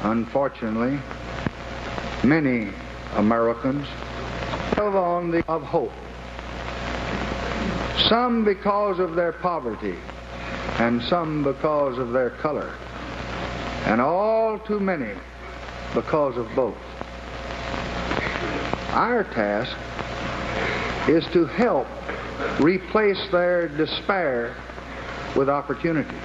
Unfortunately, many Americans live on the of hope. Some because of their poverty, and some because of their color, and all too many because of both. Our task is to help replace their despair with opportunity.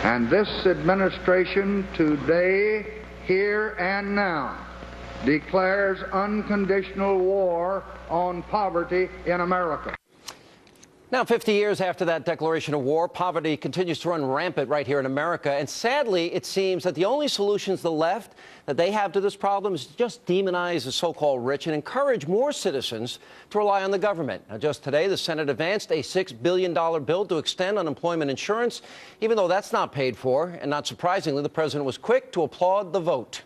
And this administration today, here and now, declares unconditional war on poverty in America. Now, 50 years after that declaration of war, poverty continues to run rampant right here in America. And sadly, it seems that the only solutions the left that they have to this problem is to just demonize the so-called rich and encourage more citizens to rely on the government. Now, just today, the Senate advanced a $6 billion bill to extend unemployment insurance, even though that's not paid for. And not surprisingly, the president was quick to applaud the vote.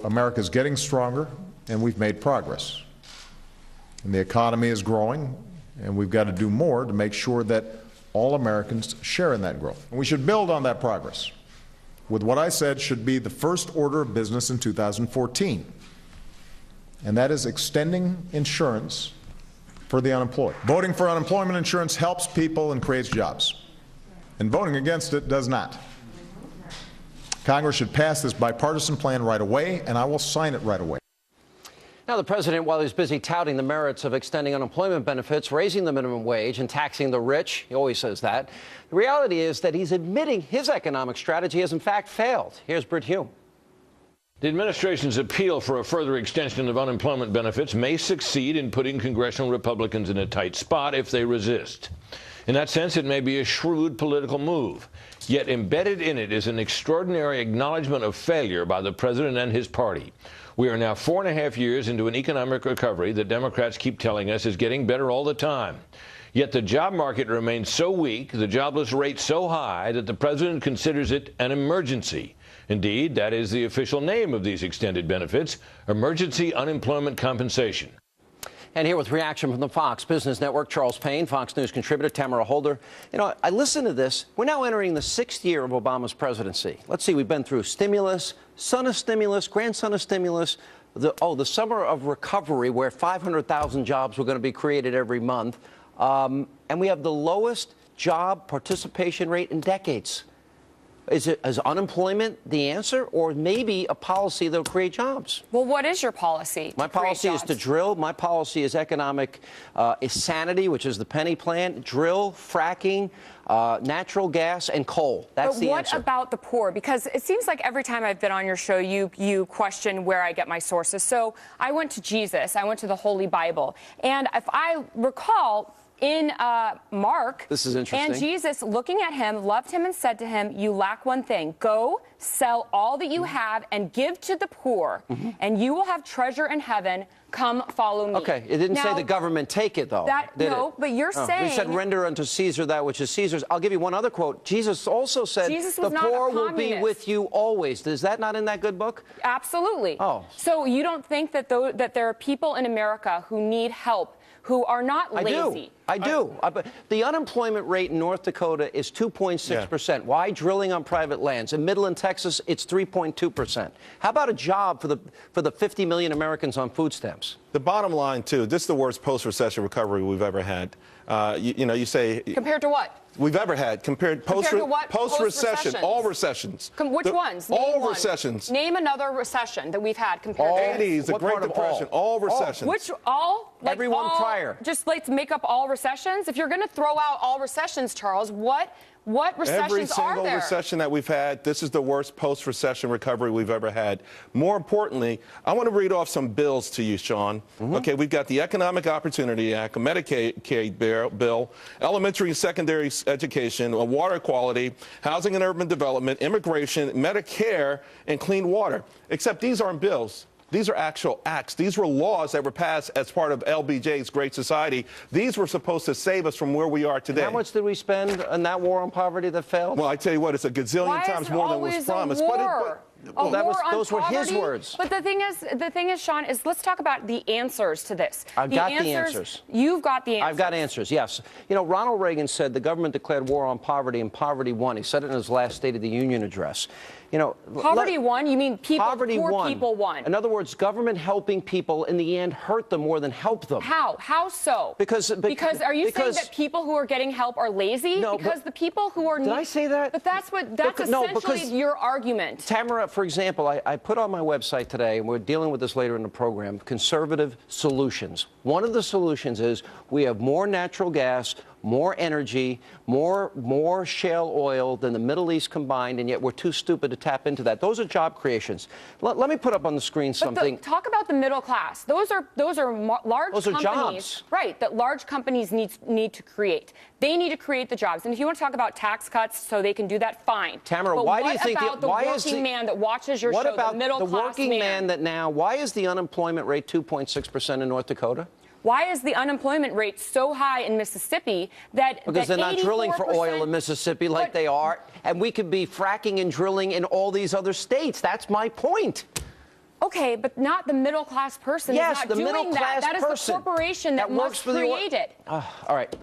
America's getting stronger, and we've made progress. And the economy is growing. And we've got to do more to make sure that all Americans share in that growth. And we should build on that progress with what I said should be the first order of business in 2014. And that is extending insurance for the unemployed. Voting for unemployment insurance helps people and creates jobs. And voting against it does not. Congress should pass this bipartisan plan right away, and I will sign it right away. Now, the president, while he's busy touting the merits of extending unemployment benefits, raising the minimum wage, and taxing the rich, he always says that, the reality is that he's admitting his economic strategy has in fact failed. Here's Britt Hume. The administration's appeal for a further extension of unemployment benefits may succeed in putting congressional Republicans in a tight spot if they resist. In that sense, it may be a shrewd political move. Yet embedded in it is an extraordinary acknowledgement of failure by the president and his party. We are now 4.5 years into an economic recovery that Democrats keep telling us is getting better all the time. Yet the job market remains so weak, the jobless rate so high, that the president considers it an emergency. Indeed, that is the official name of these extended benefits, emergency unemployment compensation. And here with reaction from the Fox Business Network, Charles Payne, Fox News contributor, Tamara Holder. You know, I listened to this. We're now entering the 6th year of Obama's presidency. Let's see, we've been through stimulus, son of stimulus, grandson of stimulus, the summer of recovery where 500,000 jobs were going to be created every month. And we have the lowest job participation rate in decades. Is unemployment the answer, or maybe a policy that will create jobs? Well, what is your policy? My policy is to drill. My policy is economic sanity, which is the Penny Plan. Drill, fracking, natural gas, and coal. That's the answer. But what about the poor? Because it seems like every time I've been on your show, you question where I get my sources. So I went to Jesus. I went to the Holy Bible. And if I recall, in Mark, this is interesting. And Jesus, looking at him, loved him and said to him, you lack one thing. Go, sell all that you have and give to the poor, and you will have treasure in heaven. Come, follow me. Okay, it didn't say the government take it, though. No, but you're saying... You said render unto Caesar that which is Caesar's. I'll give you one other quote. Jesus also said, the poor will be with you always. Is that not in that good book? Absolutely. Oh. So you don't think that, that there are people in America who need help, who are not lazy? I do. The unemployment rate in North Dakota is 2.6%. Yeah. Why? Drilling on private lands. In Midland, Texas, it's 3.2%. How about a job for the 50 million Americans on food stamps? The bottom line, too, this is the worst post-recession recovery we've ever had. You say... Compared to what? We've ever had. Compared to what? Post-recession. All recessions. Which ones? Name all one. Recessions. Name another recession that we've had compared to 80s, the Great Depression. All recessions. Which all? Like everyone prior. Just let's make up all recessions? If you're going to throw out all recessions, Charles, what recessions are there? Every single recession that we've had, this is the worst post-recession recovery we've ever had. More importantly, I want to read off some bills to you, Sean. Okay, we've got the Economic Opportunity Act, a Medicaid bill, elementary and secondary education, water quality, housing and urban development, immigration, Medicare, and clean water. Except these aren't bills. These are actual acts. These were laws that were passed as part of LBJ's Great Society. These were supposed to save us from where we are today. And how much did we spend on that war on poverty that failed? Well, I tell you what, it's a gazillion times more than was promised. Well, those were his words. But the thing is, Sean, is let's talk about the answers to this. I've got the answers. You've got the answers. I've got answers, yes. You know, Ronald Reagan said the government declared war on poverty and poverty won. He said it in his last State of the Union address. You know, poverty won? You mean people, poor people won? In other words, government helping people in the end hurt them more than help them. How? How so? Because are you saying that people who are getting help are lazy? No, because the people who are... Did I say that? But that's essentially your argument. Tamara, for example, I put on my website today, and we're dealing with this later in the program, conservative solutions. One of the solutions is we have more natural gas, more energy, more shale oil than the Middle East combined, and yet we're too stupid to tap into that. Those are job creations. Let me put up on the screen something. Talk about the middle class. Those are large companies. Those are jobs. Right, that large companies need to create. They need to create the jobs. And if you want to talk about tax cuts so they can do that, fine. Tamara, but why do you think the working man that watches your show, the middle class man? What about the working man that now, why is the unemployment rate 2.6% in North Dakota? Why is the unemployment rate so high in Mississippi because they're not drilling for oil in Mississippi like they are, and we could be fracking and drilling in all these other states. That's my point. Okay, but not the middle class person. Yes, is not the doing middle class that. That person is the corporation that must create it. All right.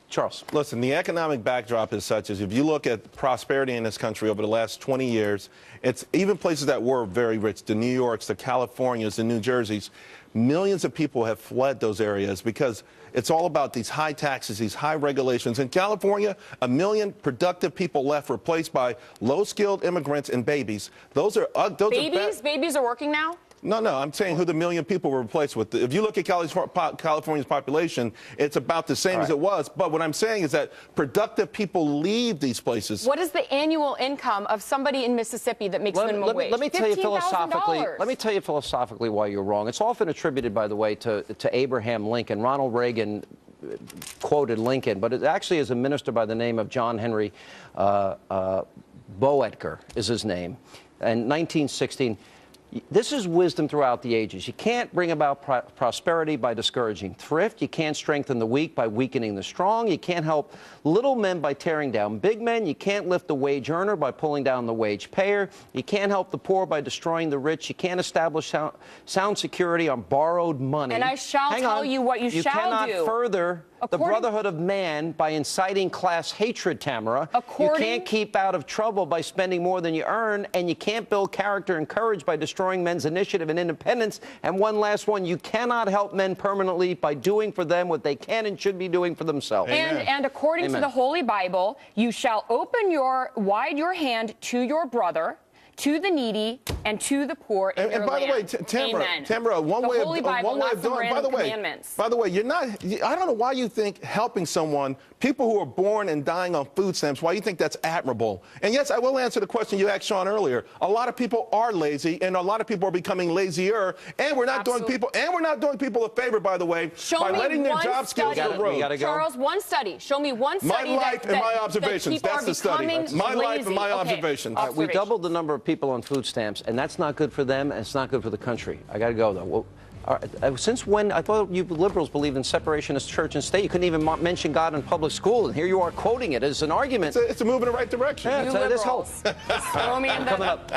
Charles. Listen, the economic backdrop is such as if you look at prosperity in this country over the last 20 years, it's even places that were very rich, the New Yorks, the Californias, the New Jerseys, millions of people have fled those areas because it's all about these high taxes, these high regulations. In California, 1 million productive people left, replaced by low-skilled immigrants and babies. Those are babies are working now? No, I'm saying who the 1 million people were replaced with. If you look at California's population, it's about the same as it was. But what I'm saying is that productive people leave these places. What is the annual income of somebody in Mississippi that makes minimum wage? Let me tell you philosophically. Let me tell you philosophically why you're wrong. It's often attributed, by the way, to Abraham Lincoln. Ronald Reagan quoted Lincoln, but it actually is a minister by the name of John Henry Boetker is his name. In 1916. This is wisdom throughout the ages. You can't bring about prosperity by discouraging thrift. You can't strengthen the weak by weakening the strong. You can't help little men by tearing down big men. You can't lift the wage earner by pulling down the wage payer. You can't help the poor by destroying the rich. You can't establish sound security on borrowed money. And I shall tell you what you shall do. You cannot further the brotherhood of man by inciting class hatred, Tamara. You can't keep out of trouble by spending more than you earn, and you can't build character and courage by destroying men's initiative and independence. And one last one, you cannot help men permanently by doing for them what they can and should be doing for themselves. And according to the Holy Bible, you shall open wide your hand to your brother, to the needy, and to the poor in your by land. the way, Tamara, one way of doing. By the way, you're not. I don't know why you think helping someone, people who are born and dying on food stamps, why you think that's admirable. And yes, I will answer the question you asked Sean earlier. A lot of people are lazy, and a lot of people are becoming lazier, and we're not doing people a favor, by the way, by letting their job skills erode. Charles, one study. Show me one study. My life and my observations. That's the study. My life and my observations. We doubled the number of people on food stamps, and that's not good for them, and it's not good for the country. I got to go, though. Well, since when? I thought you liberals believed in separation of church and state. You couldn't even mention God in public school, and here you are quoting it as an argument. It's a move in the right direction. Yeah, Let's throw me in the... Coming up.